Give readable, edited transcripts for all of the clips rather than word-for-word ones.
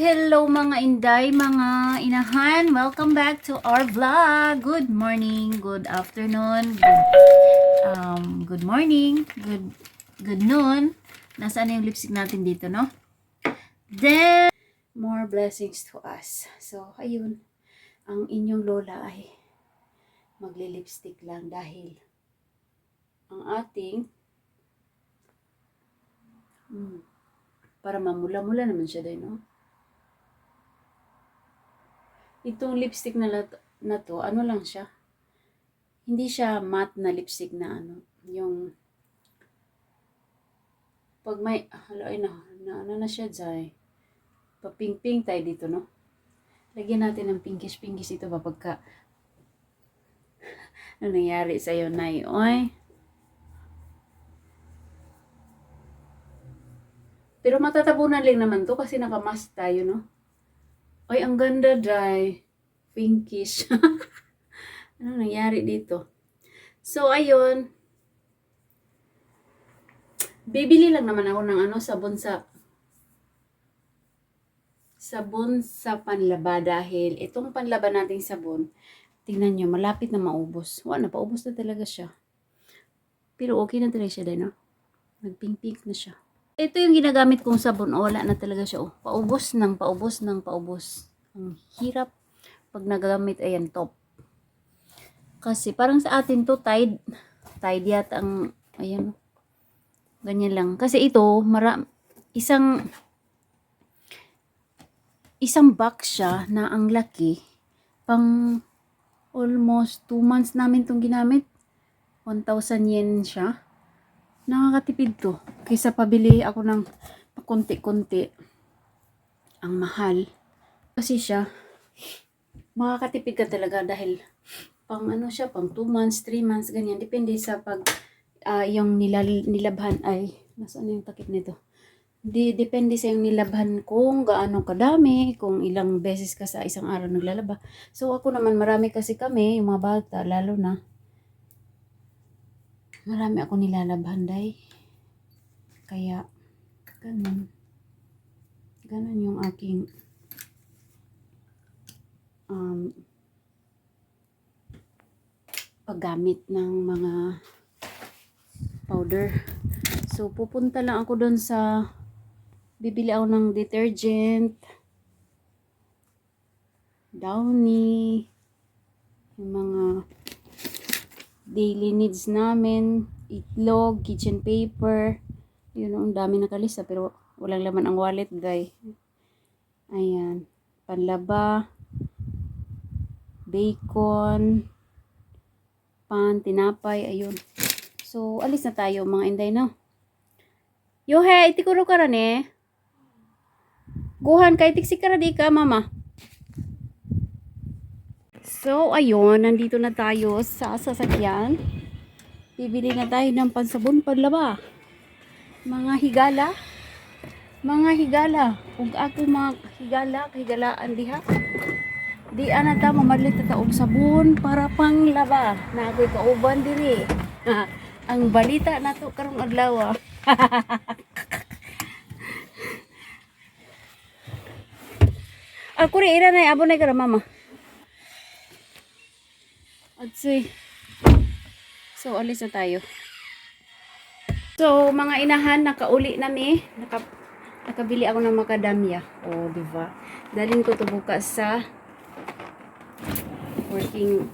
Hello mga inday, mga inahan. Welcome back to our vlog. Good morning, good afternoon, good morning, good noon. Nasaan na yung lipstick natin dito, no? Then, more blessings to us. So, ayun. Ang inyong lola ay magli-lipstick lang dahil ang ating para mamula-mula naman siya din, no? Itong lipstick na to, ano lang siya? Hindi siya matte na lipstick na ano, yung pag may, haloy ano na siya dyan. Pa-pink-pink tayo dito, no? Lagyan natin ng pinkish-pinkish ito ba pagka, ano nangyari sa'yo, Nay? Oy. Pero matatabunan lang naman to kasi nakamask tayo, no? Oy, ang ganda, dry. Pinkish. Ano nangyari dito? So, ayun. Bibili lang naman ako ng ano, sabon sa panlaba dahil itong panlaba nating sabon, tingnan nyo, malapit na maubos. Wala na, paubos na talaga siya. Pero okay na talaga siya din, no? Nagpink-pink na siya. Ito yung ginagamit kong sabon, wala na talaga siya. Oh, paubos. Ang hirap pag nagamit, ayan, top. Kasi parang sa atin to, Tide yata ang, ayan, ganyan lang. Kasi ito, isang box siya na ang laki, pang almost 2 months namin itong ginamit. 1,000 yen siya. Nakakatipid to. Kaysa pabili ako ng pakunti-kunti. Ang mahal. Kasi siya, makakatipid ka talaga dahil pang ano siya, pang 2 months, 3 months, ganyan. Depende sa pag yung nilabhan ay, nasaan yung takip nito? Depende sa yung nilabhan kung gaano kadami, kung ilang beses ka sa isang araw naglalaba. So ako naman, marami kasi kami, yung mga bata, lalo na, marami ako nilalabhan, day. Kaya, ganun yung aking paggamit ng mga powder. So, pupunta lang ako doon sa, bibili ako ng detergent, Downy, yung mga daily needs namin, itlog, kitchen paper, yun, ang dami nakalista, pero walang laman ang wallet, guys. Ayan, panlaba, bacon, pan, tinapay, ayun. So, alis na tayo, mga inday, no? Yohe, itikuro ka rin eh. Guhan, kay tiksi ka di ka, mama. So, ayun, nandito na tayo sa sasakyan. Bibili na tayo ng pansabon, panlaba. Mga higala. Ug ako mga higalaan diha. Di anata mamalit ta og sabon para panglaba. Na ako'y kauban diri. Ang balita nato karong adlaw. Ako rin ira na abon na kara mama. Atsoy. So alis na tayo. So mga inahan, nakauli nami. Nakabili ako ng macadamia. Oh, di ba? Dalhin ko to bukas sa working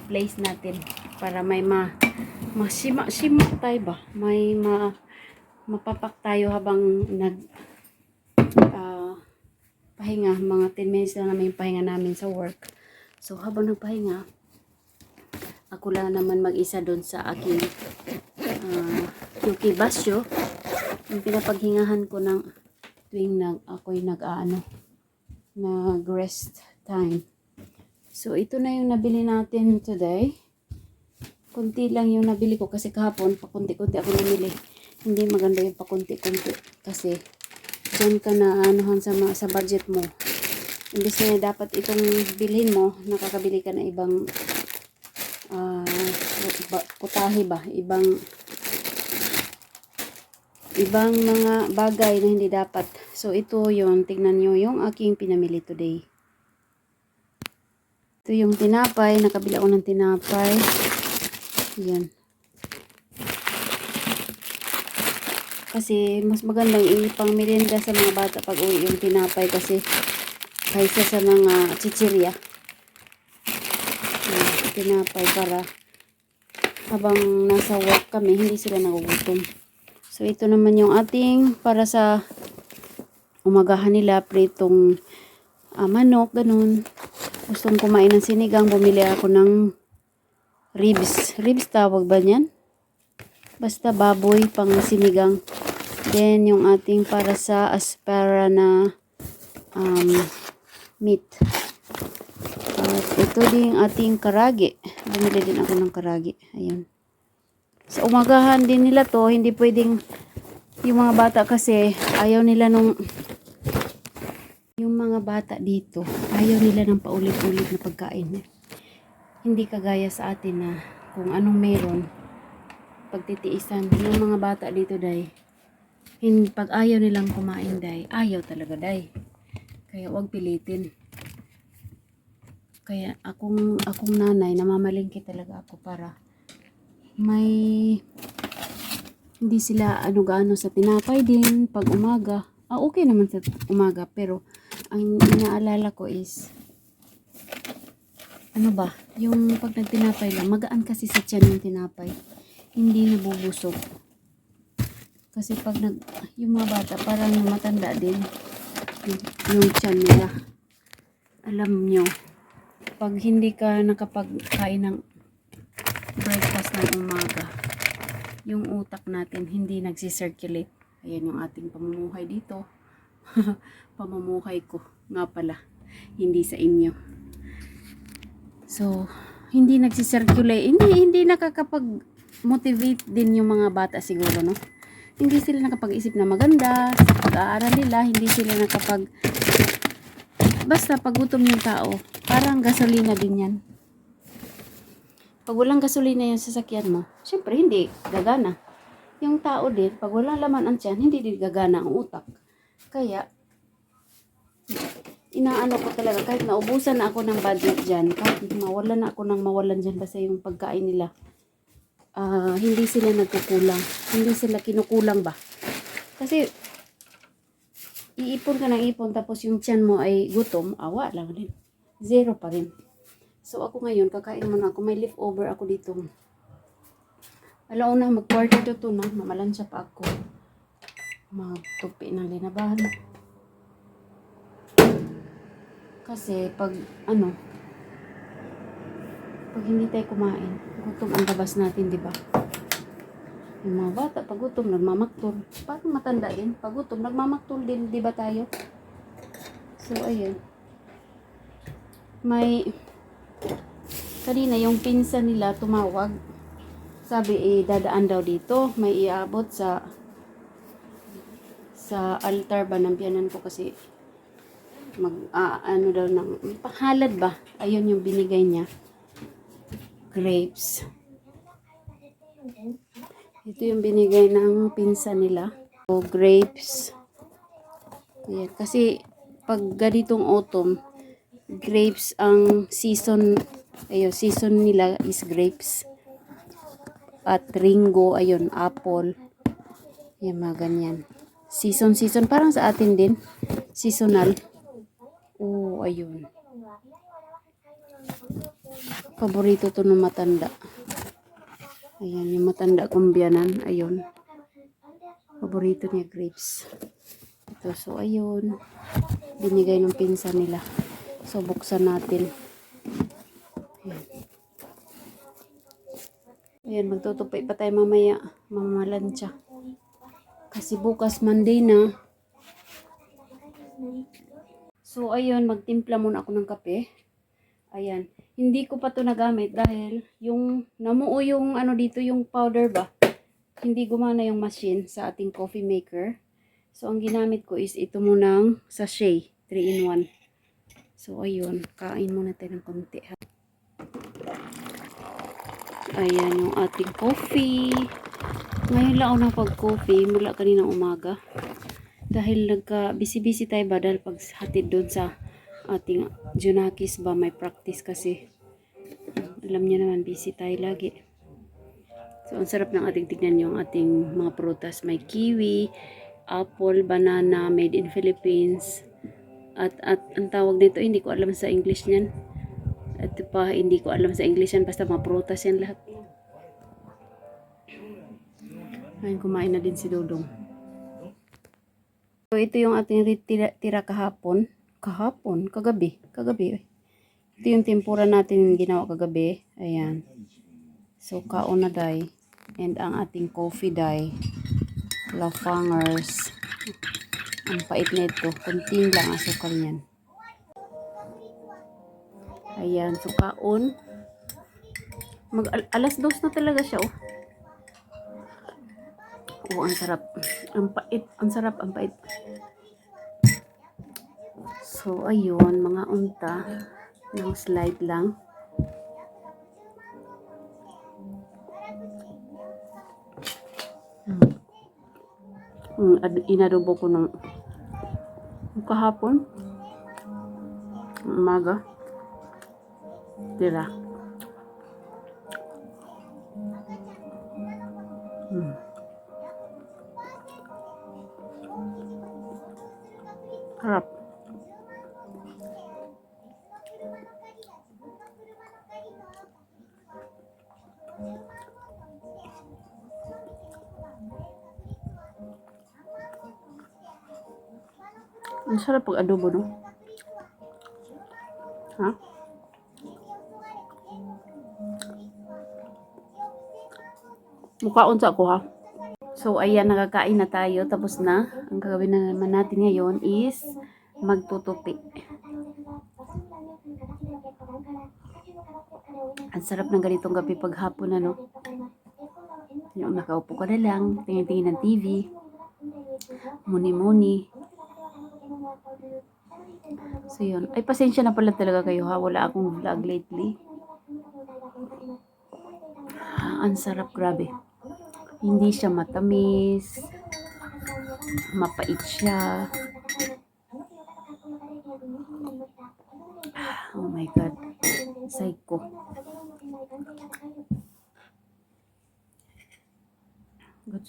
place natin para may masima tayo ba? May mapapak tayo habang pahinga. Mga 10 minutes lang naman yung pahinga namin sa work. So habang nagpahinga, ako lang naman mag-isa doon sa aking Yuki Basyo. Yung pinapaghingahan ko ng tuwing ako'y nag-rest time. So, ito na yung nabili natin today. Kunti lang yung nabili ko kasi kahapon, pakunti-kunti ako namili. Hindi maganda yung pakunti-kunti kasi dyan ka na anuhan sa budget mo. Imbes na dapat itong bilhin mo, nakakabili ka na ibang putahe ba? Ibang ibang mga bagay na hindi dapat. So ito yon, tignan nyo yung aking pinamili today. Ito yung tinapay, nakabila ko ng tinapay. Yan. Kasi mas magandang ipang merienda sa mga bata pag uwi yung tinapay kasi kaysa sa mga chichirya. Tinapay para habang nasa work kami, hindi sila nagugutom. So ito naman yung ating para sa umagahan nila, pritong manok, ganun. Gustong kumain ng sinigang, bumili ako ng ribs. Ribs tawag ba niyan? Basta baboy pang sinigang. Then yung ating para sa aspara na meat. At ito din ating karagi. Bumili din ako ng karagi. Ayun. Sa umagahan din nila to, hindi pwedeng yung mga bata kasi ayaw nila yung mga bata dito, ayaw nila ng paulit-ulit na pagkain. Hindi kagaya sa atin na kung anong meron, pagtitiisan. Yung mga bata dito, day, pag ayaw nilang kumain, day, ayaw talaga, day. Kaya wag pilitin. Kaya akong nanay, namamalingki talaga ako para may hindi sila gaano sa tinapay din pag umaga. Okay naman sa umaga, pero ang inaalala ko is yung pag nagtinapay lang, magaan kasi sa tiyan yung tinapay. Hindi nabubusog. Kasi pag yung mga bata parang matanda din yung tiyan nila. Alam nyo, pag hindi ka nakapagkain ng breakfast ng umaga, yung utak natin hindi nagsisirculate. Ayan yung ating pamumuhay dito. Pamumuhay ko nga pala, hindi sa inyo. So hindi nagsisirculate, hindi nakakapag-motivate din yung mga bata siguro, no? Hindi sila nakapag-isip na maganda sa pag-aaral nila, hindi sila basta pagutom yung tao, parang gasolina din yan. Pag walang gasolina yung sasakyan mo, syempre hindi gagana. Yung tao din, pag walang laman ang tiyan, hindi din gagana ang utak. Kaya inaano ko talaga, kahit naubusan na ako ng budget dyan, kahit mawalan dyan kasi yung pagkain nila, hindi sila nagkukulang, hindi sila kinukulang ba. Kasi iipon ka ng ipon tapos yung tiyan mo ay gutom, awa lang din, zero pa rin. So ako ngayon, kakain muna ako, may leftover ako dito. Alauna, mag-quarter to 2 na, mamalansya pa ako. Magtupi ng linabahan. Kasi pag hindi tayo kumain, gutom ang labas natin, di ba? Yung mga bata, pag gutom, nagmamaktol. Parang matanda din, pag gutom, nagmamaktol din, di ba tayo? So, ayun. Kanina, yung pinsan nila tumawag. Sabi, dadaan daw dito. May iabot sa altar ba ng biyanan ko kasi daw ng pahalad ba? Ayun yung binigay niya. Grapes. Ito yung binigay ng pinsan nila. So, grapes. Ayan. Kasi pag ganitong autumn, grapes ang season. Ayun, season nila is grapes. At ringo, ayun, apple. Yan, mga ganyan. Season. Parang sa atin din. Seasonal. Oh, ayun. Paborito to ng matanda. Ayan, yung matanda kong biyanan. Ayun. Paborito niya grapes. Ito, so ayun. Binigay ng pinsan nila. So, buksan natin. Ayan. Ayan, magtutupay pa tayo mamaya. Mamalansya. Kasi bukas Monday na. So, ayun, magtimpla muna ako ng kape. Ayan. Hindi ko pa to nagamit dahil yung namuo yung dito, yung powder ba. Hindi gumana yung machine sa ating coffee maker. So, ang ginamit ko is ito munang sachet. 3-in-1. So, ayun. Kain muna tayo ng konti. Ayan yung ating coffee. Ngayon lang ako nakapag-coffee mula kaninang umaga. Dahil nagka-busy-busy tayo ba dahil paghatid doon sa ating Junakis ba may practice kasi. Alam niyo naman busy tayo lagi. So ang sarap ng ating tignan yung ating mga prutas. May kiwi, apple, banana, made in Philippines. At ang tawag nito, hindi ko alam sa English niyan. At pa, hindi ko alam sa English yan. Basta mga prutas yan lahat. Ayun, kumain na din si Dudong. So, ito yung ating tira kahapon. Kagabi. Ito yung tempura natin ginawa kagabi. Ayan. So, kaon na day. And ang ating coffee day. Lafangers. Ang pait nito. Kunting lang asukal niyan. Ayan. So, kaon. Alas 2 na talaga siya, oh. Oh, ang sarap. Ang pait. Ang sarap, ang pait. So, ayun. Mga unta. Ng slide lang. Inadobo ko ng kahapon. Umaga. Tira. Harap. Ang sarap pag adobo, no? Ha? Mukhaon sa ako, ha? So, ayan, nakakain na tayo. Tapos na. Ang gagawin na naman natin ngayon is magtutupi. Ang sarap ng ganitong gabi paghapon, ano? Yung nakaupo ka na lang, tingin-tingin ng TV, muni-muni. So, yun. Ay, pasensya na pala talaga kayo, ha? Wala akong vlog lately. Ang sarap, grabe. Hindi siya matamis. Mapait siya. Oh my God. Psycho.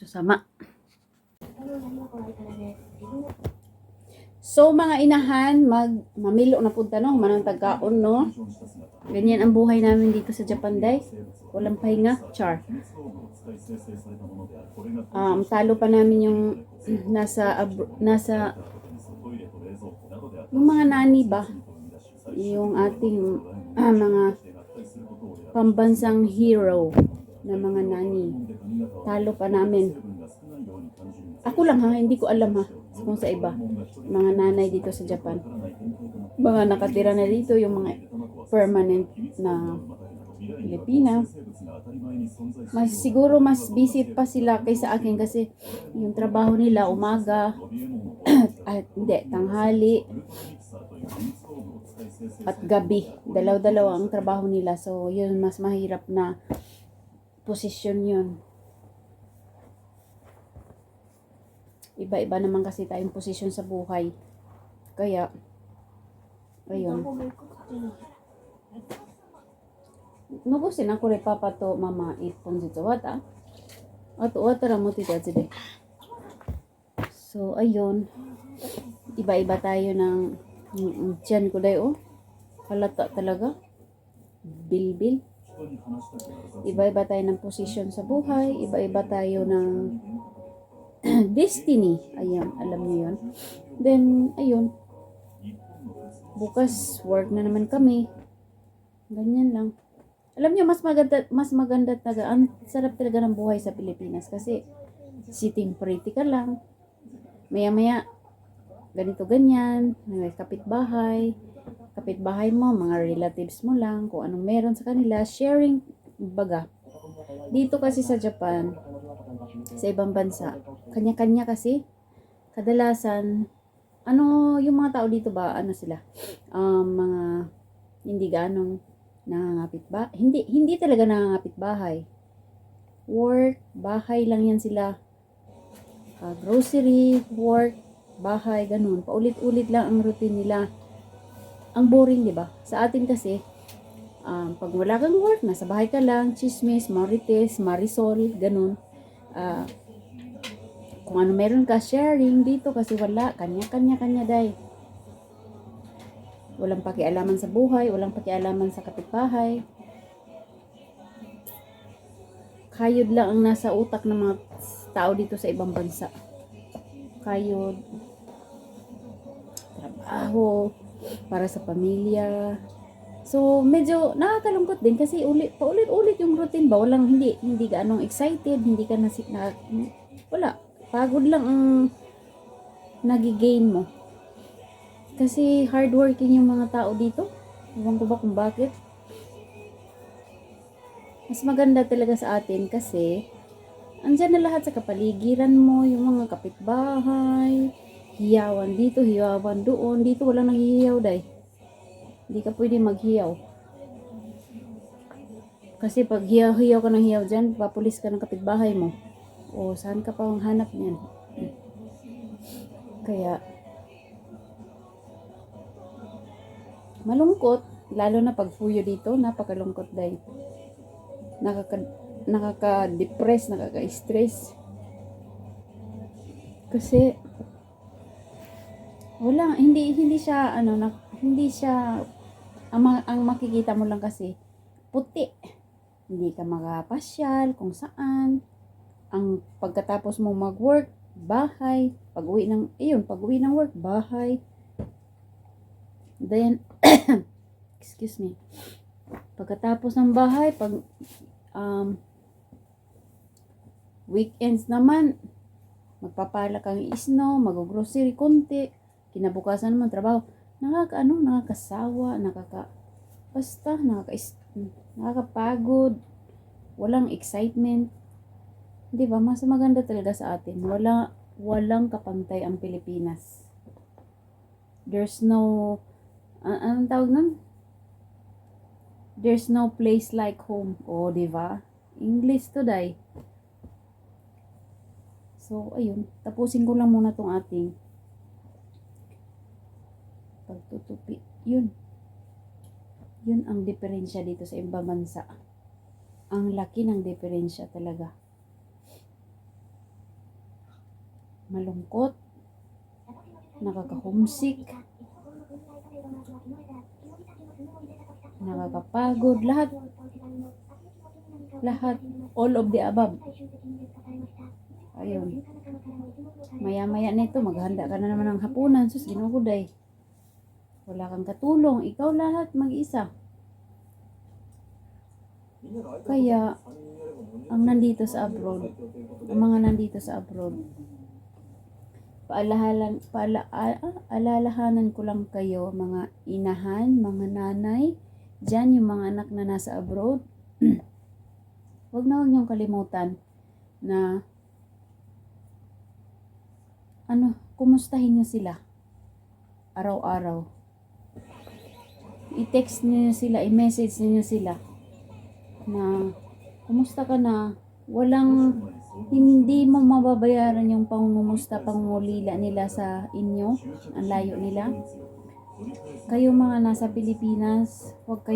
Sama. So, mga inahan, mamilo na punta, no? Manang tagkaon, no? Ganyan ang buhay namin dito sa Japan, day. Walang pahinga. Char. Talo pa namin yung nasa yung mga nani ba? Yung ating mga pambansang hero na mga nani. Talo pa namin. Ako lang, ha, hindi ko alam, ha, kung sa iba. Mga nanay dito sa Japan. Mga nakatira na dito, yung mga permanent na Pilipina. Siguro mas busy pa sila kaysa akin kasi yung trabaho nila umaga at hindi, tanghali at gabi. Dalaw-dalaw ang trabaho nila. So, yun, mas mahirap na posisyon yun. Iba-iba naman kasi tayong posisyon sa buhay. Kaya, ayun. Nugusin ako rin papa to mama ipon dito wata. Ato wata ra mo tita today. So, ayun. Iba-iba tayo ng tiyan ko dayo. Halata talaga. Bilbil. Iba-iba tayo ng posisyon sa buhay. Iba-iba tayo ng destiny. Ayan, alam niyo yun. Then, ayun. Bukas, work na naman kami. Ganyan lang. Alam niyo, mas maganda talaga. Ang sarap talaga ng buhay sa Pilipinas. Kasi, sitting pretty ka lang. Maya-maya, ganito ganyan. May kapitbahay. Kapitbahay mo, mga relatives mo lang. Kung anong meron sa kanila. Sharing, baga. Dito kasi sa Japan, sa ibang bansa, kanya-kanya kasi, kadalasan, yung mga tao dito ba, sila, mga, hindi ganong nangangapit ba? Hindi talaga nangangapit bahay. work, bahay lang yan sila. Grocery, work, bahay, ganun. Paulit-ulit lang ang routine nila. Ang boring, di ba? Sa atin kasi, pag wala kang work, nasa bahay ka lang, chismis, marites, marisol, ganun. Kung ano meron ka, sharing dito kasi wala, kanya-kanya day. Walang pakialaman sa buhay, walang pakialaman sa kapitbahay. Kayod lang ang nasa utak ng mga tao dito sa ibang bansa. Kayod, trabaho, para sa pamilya. So, medyo nakakalungkot din kasi paulit-ulit yung routine ba? Walang, hindi gaanong excited, hindi ka wala. Pagod lang ang nagigain mo. Kasi hardworking yung mga tao dito. Ewan ko ba kung bakit. Mas maganda talaga sa atin kasi andyan na lahat sa kapaligiran mo, yung mga kapitbahay, hiyawan dito, hiyawan doon. Dito walang naghihiyaw day. Hindi ka pwede maghiyaw. Kasi pag hiyaw ka ng hiyaw dyan, papulis ka ng kapitbahay mo. O saan ka pa hanap niyan? Kaya malungkot, lalo na pag fuyo dito, napakalungkot dahil nakaka-depress, nakaka-stress. Kasi wala, hindi siya hindi siya ang makikita mo lang kasi puti. Hindi ka makapasyal kung saan. Ang pagkatapos mo mag-work, bahay, pag-uwi ng work, bahay. Then excuse me. Pagkatapos ng bahay, pag weekends naman, magpapala kang isno, mag-grocery konti, kinabukasan naman trabaho. Nakakasawa, nakakapagod, walang excitement. 'Di ba? Mas maganda talaga sa atin. Walang kapantay ang Pilipinas. There's no anong tawag nun? There's no place like home. O, di ba? English today. So, ayun. Tapusin ko lang muna tong ating pagtutupi. Yun ang diferensya dito sa ibang bansa. Ang laki ng diferensya talaga. Malungkot, nakaka-homesick, nakakapagod, lahat, all of the above. Ayun. Maya-maya nito, maghanda ka na naman ng hapunan. Sus, ginuguday. Wala kang katulong. Ikaw lahat mag-isa. Kaya, ang mga nandito sa abroad, alalahanan ko lang kayo, mga inahan, mga nanay, dyan yung mga anak na nasa abroad. Huwag niyong kalimutan na kumustahin niyo sila araw-araw. I-text niyo sila, i-message niyo sila na kumusta ka na. Hindi mo mababayaran yung pangungulila nila sa inyo, ang layo nila. Kayo mga nasa Pilipinas, huwag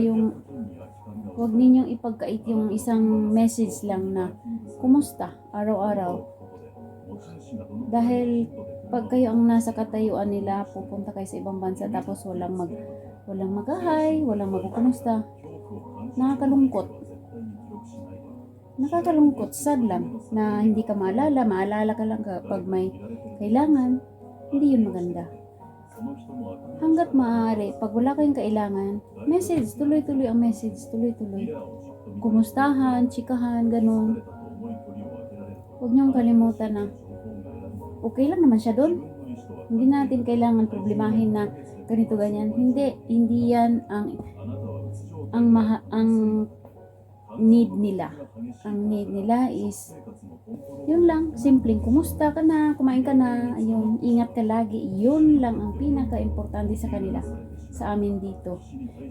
ninyong ipagkait yung isang message lang na kumusta araw-araw. Dahil pag kayo ang nasa katayuan nila, pupunta kayo sa ibang bansa tapos walang mag-hi, walang mag-kumusta. Nakakalungkot, sad lang na hindi ka maalala ka lang kapag may kailangan. Hindi yun maganda. Hanggat maaari, pag wala kayong kailangan, message, tuloy-tuloy ang message, tuloy-tuloy. Kumustahan, chikahan, ganun. Huwag niyong kalimutan na okay lang naman siya doon. Hindi natin kailangan problemahin na ganito ganyan. Hindi yan ang need nila. Ang need nila is yun lang, simpleng kumusta ka na, kumain ka na, ayun, ingat ka lagi. Yun lang ang pinaka-importante sa kanila. Sa amin dito,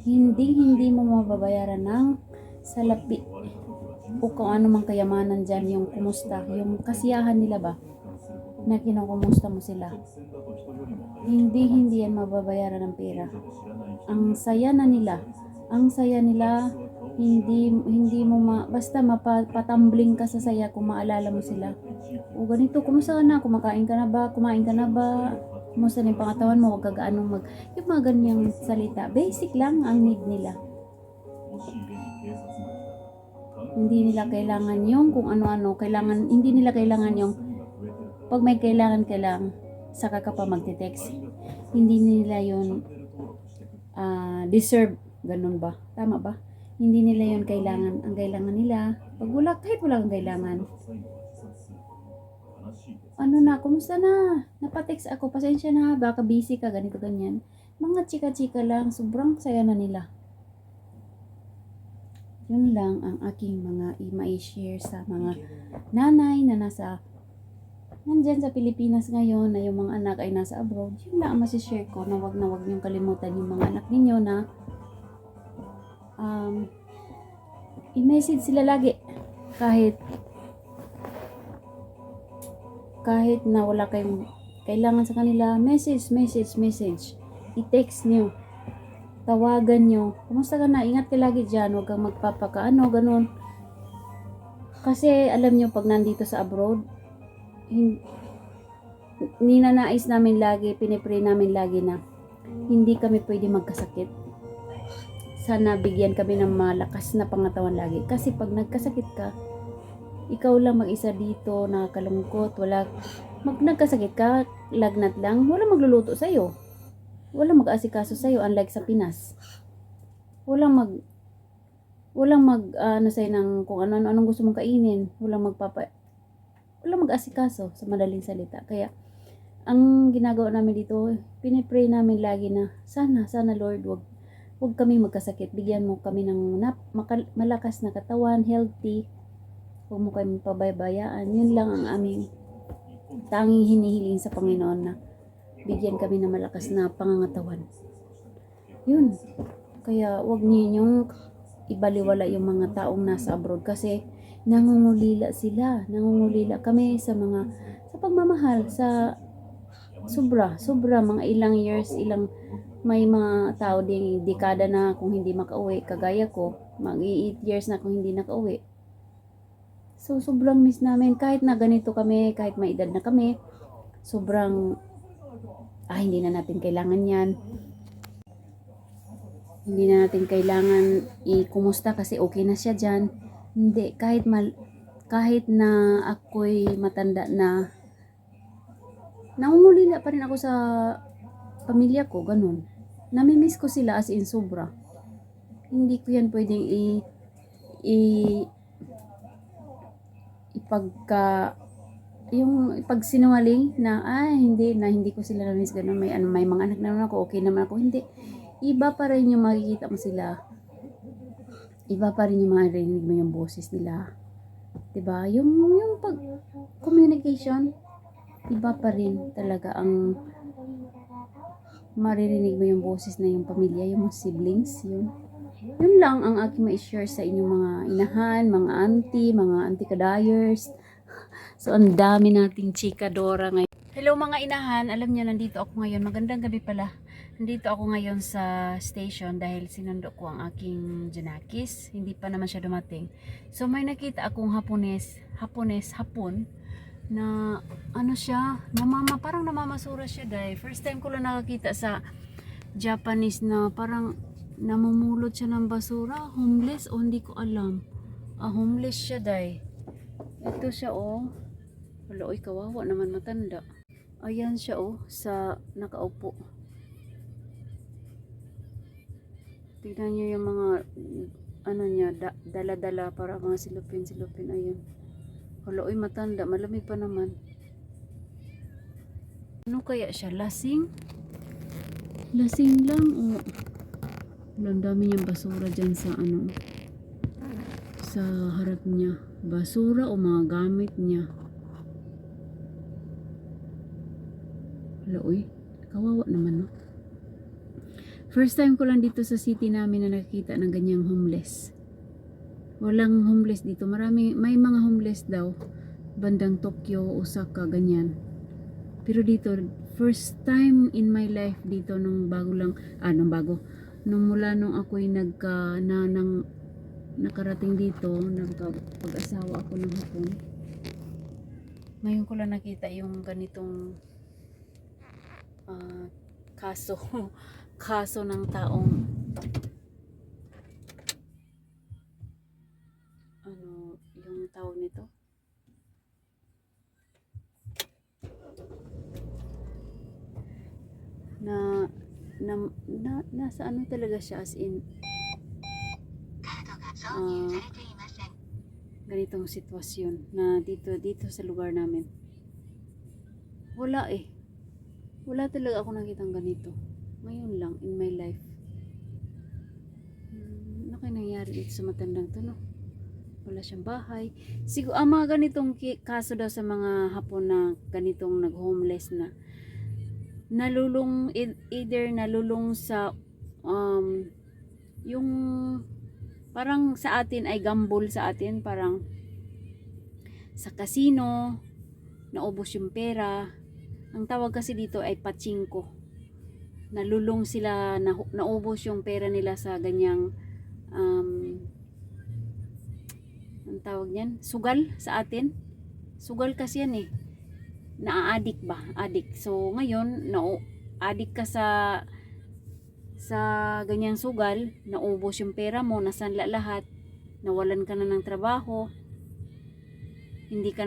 hindi mo mababayaran ng salapi. o kung ano mang kayamanan dyan, yung kumusta, yung kasiyahan nila ba, na kinukumusta mo sila. Hindi yan mababayaran ng pera. Ang saya na nila, ang saya nila, hindi mo basta mapatambling ka sa saya kung maalala mo sila. O ganito, kumusta ka na, kumain ka na ba, kumusta na yung pangatawan mo, huwag ka gaanong yung mga ganyang salita, basic lang ang need nila. Hindi nila kailangan yung kung ano-ano, hindi nila kailangan yung pag may kailangan ka lang, saka ka pa magte-text. Hindi nila yun deserve, ganun ba? Tama ba? Hindi nila yun kailangan. Ang kailangan nila, kahit wala kang kailangan. Ano na, kumusta na? Napatext ako, pasensya na, baka busy ka, ganito, ganyan. Mga chika-chika lang, sobrang saya na nila. Yun lang ang aking mga i-share sa mga nanay na nandyan sa Pilipinas ngayon, na yung mga anak ay nasa abroad. Yun lang ang masishare ko, na wag niyong kalimutan yung mga anak ninyo na i-message sila lagi kahit na wala kayong kailangan sa kanila, message, i-text nyo, tawagan nyo, kumusta ka na, ingat ka lagi dyan, huwag kang magpapakaano, ganun. Kasi alam nyo, pag nandito sa abroad, ninanais namin lagi, pinipray namin lagi na hindi kami pwede magkasakit. Sana bigyan kami ng malakas na pangatawan lagi. Kasi pag nagkasakit ka, ikaw lang mag-isa dito, nakakalungkot, nagkasakit ka, lagnat lang, wala magluluto sa'yo. Wala mag-asikaso sa'yo, unlike sa Pinas. Walang ano sa'yo ng kung anong gusto mong kainin. Walang mag-asikaso, sa madaling salita. Kaya, ang ginagawa namin dito, pinipray namin lagi na, sana Lord, wag kami magkasakit. Bigyan mo kami ng malakas na katawan, healthy. Huwag mo kami pabaybayaan. Yun lang ang aming tanging hinihiling sa Panginoon, na bigyan kami ng malakas na pangangatawan. Yun. Kaya wag ninyong ibaliwala yung mga taong nasa abroad, kasi nangungulila sila. Nangungulila kami sa pagmamahal, sa sobra, mga ilang years, may mga tao ding dekada na kung hindi makauwi, kagaya ko, mag-8 years na kung hindi nakauwi. So, sobrang miss namin, kahit na ganito kami, kahit may edad na kami, sobrang, hindi na natin kailangan yan. Hindi na natin kailangan kumusta kasi okay na siya dyan. Hindi, kahit na ako'y matanda na, nangungulila pa rin ako sa pamilya ko, ganun. Namimiss ko sila as in sobra. Hindi ko yan pwedeng yung pagsinungaling na hindi ko sila namiss, ganun. May mga anak naman ako, okay naman ako. Hindi. Iba pa rin yung makikita mo sila. Iba pa rin yung marinig mo yung boses nila. Diba? Yung pag communication, iba pa rin talaga ang maririnig mo yung boses na yung pamilya, yung mga siblings, yun lang ang aking ma-share sa inyong mga inahan, mga auntie kadayers. So, ang dami nating chikadora ngayon. Hello mga inahan, alam niyo nandito ako ngayon, magandang gabi pala. Nandito ako ngayon sa station dahil sinundo ko ang aking Janakis. Hindi pa naman siya dumating. So, may nakita akong hapon, na ano siya, parang namamasura siya dahil first time ko lang nakakita sa Japanese na parang namumulot siya ng basura, homeless o hindi ko alam. Homeless siya dahil. Ito siya wala, kawawa naman, matanda. Ayan siya sa nakaupo. Tignan niyo yung mga niya, dala-dala para mga silupin, ayun. Wala, matanda, malamig pa naman. Ano kaya siya? Lasing lang ang dami niyang basura dyan sa harap niya. Basura o mga gamit niya. Wala, kawawa naman, First time ko lang dito sa city namin na nakikita ng ganyang homeless. Walang homeless dito. Marami, may mga homeless daw. Bandang Tokyo, Osaka, ganyan. Pero dito, first time in my life dito nung bago lang, nung bago. Nung mula nung ako'y nakarating dito, nagpag-asawa ako ng Hapon. Ngayon ko lang nakita yung ganitong kaso kaso ng taong yung tawag nito, na nasa ano talaga siya, as in ganitong sitwasyon na dito sa lugar namin. Wala talaga ako nakitang ganito. Ngayon lang in my life. Ano kaya nangyari dito sa matandang to, no? Wala siyang bahay. Siguro mga ganitong kaso daw sa mga Hapon na ganitong nag-homeless na either nalulung sa yung parang sa atin ay gamble, sa atin parang sa casino, naubos yung pera. Ang tawag kasi dito ay pachinko. Nalulung sila, naubos yung pera nila sa ganyang ang tawag niyan, sugal sa atin. Sugal kasi yan eh. Na-addict ba? Addict. So ngayon, addict ka sa ganyang sugal, naubos yung pera mo, nasanla lahat, nawalan ka na ng trabaho, hindi ka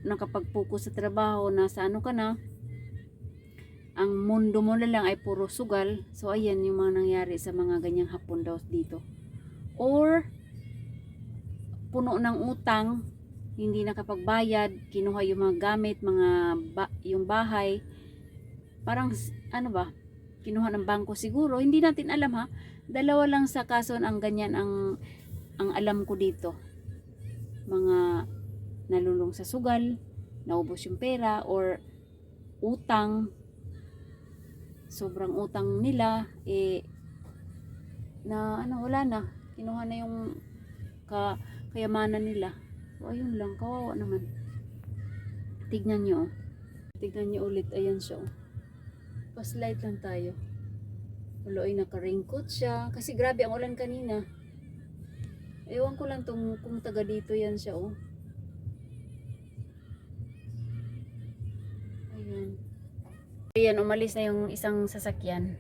nakapag-focus sa trabaho, nasa ano ka na, ang mundo mo na lang ay puro sugal. So ayan yung mga nangyari sa mga ganyang Hapon daw dito. Or puno ng utang, hindi nakapagbayad, kinuha yung mga gamit, yung bahay, parang ano ba, kinuha ng bangko siguro, hindi natin alam ha. Dalawa lang sa kaso ang ganyan ang alam ko dito. Mga nalulung sa sugal, naubos yung pera, or utang, sobrang utang nila, wala na, kinuha na yung kayamanan nila. So ayun lang, kawawa naman. Tignan nyo ulit, ayan siya. Paslight lang tayo. Ulo ay naka-raincoat siya, kasi grabe ang ulan kanina. Ewan ko lang kung taga dito yan siya. Ayan, umalis na yung isang sasakyan.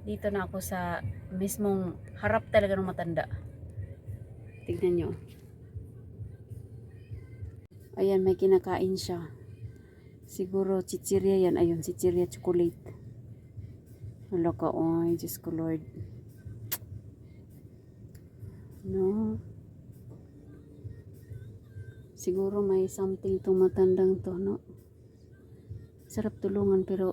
Dito na ako sa mismong harap talaga ng matanda. Tignan nyo. Ayan, may kinakain siya. Siguro chichirya yan. Ayun, chichirya chocolate. Hala ka, oy, Diyos ko Lord. No. Siguro may something itong matandang to, no? Sarap tulungan, pero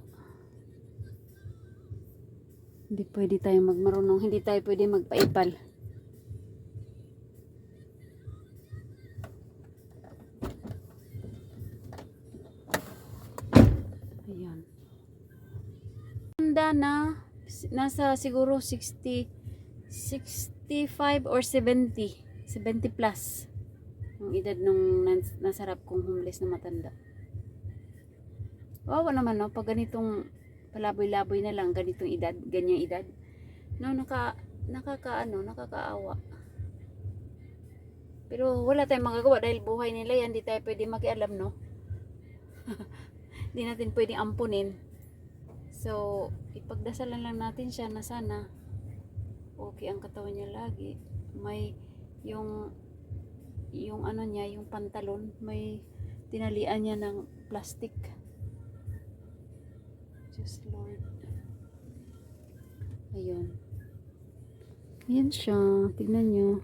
hindi pwede tayo magmarunong, hindi tayo pwede magpaipal. Ayan. Tanda na, nasa siguro 65 or 70 plus ang edad nung nasarap kong homeless na matanda. Wawa naman, no, pag ganitong palaboy-laboy na lang, ganitong edad, ganyang edad, no, nakakaawa. Pero wala tayong magagawa dahil buhay nila yan, di tayo pwede makialam, no. Di natin pwedeng ampunin. So ipagdasalan lang natin siya na sana okay ang katawan niya lagi. May yung ano niya, yung pantalon, may tinalian niya ng plastic. Just Lord. Ayun. Ayan siya. Tignan nyo.